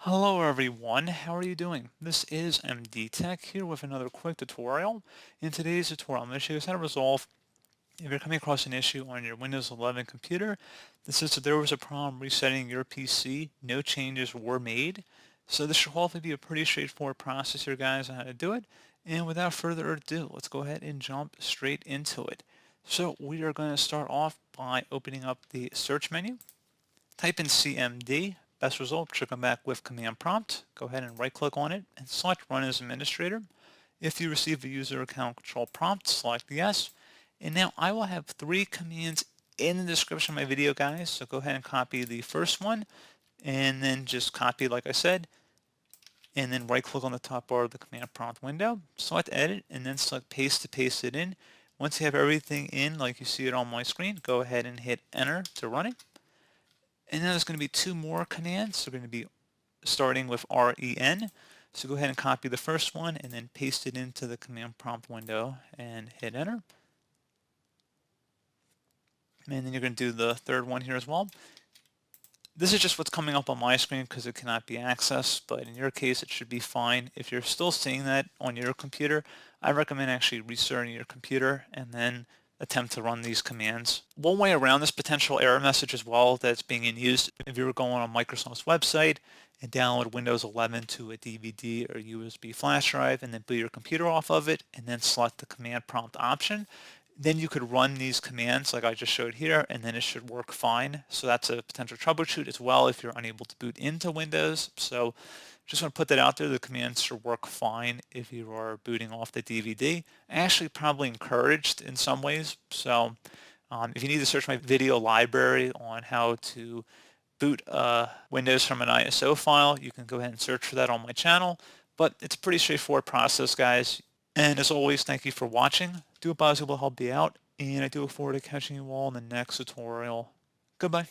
Hello everyone, how are you doing? This is MD Tech here with another quick tutorial. In today's tutorial, I'm going to show you how to resolve if you're coming across an issue on your Windows 11 computer that says that there was a problem resetting your PC, no changes were made. So this should hopefully be a pretty straightforward process here, guys, on how to do it. And without further ado, let's go ahead and jump straight into it. So we are going to start off by opening up the search menu. Type in CMD. Best result should come back with command prompt. Go ahead and right click on it and select run as administrator. If you receive a user account control prompt, select yes. And now I will have 3 commands in the description of my video, guys. So go ahead and copy the first one and then just copy like I said. And then right click on the top bar of the command prompt window. Select edit and then select paste to paste it in. Once you have everything in like you see it on my screen, go ahead and hit enter to run it. And then there's going to be 2 more commands. So we're going to be starting with REN. So go ahead and copy the first one and then paste it into the command prompt window and hit enter. And then you're going to do the third one here as well. This is just what's coming up on my screen because it cannot be accessed, but in your case it should be fine. If you're still seeing that on your computer, I recommend actually restarting your computer and then attempt to run these commands. One way around this potential error message as well that's being used, if you were going on Microsoft's website and download Windows 11 to a DVD or USB flash drive and then boot your computer off of it and then select the command prompt option, then you could run these commands like I just showed here and then it should work fine. So that's a potential troubleshoot as well if you're unable to boot into Windows. So just want to put that out there. The commands should work fine if you are booting off the DVD. Actually probably encouraged in some ways. So if you need to search my video library on how to boot Windows from an ISO file, you can go ahead and search for that on my channel. But it's a pretty straightforward process, guys. And as always, thank you for watching. Do hope I was able to help you out, and I do look forward to catching you all in the next tutorial. Goodbye.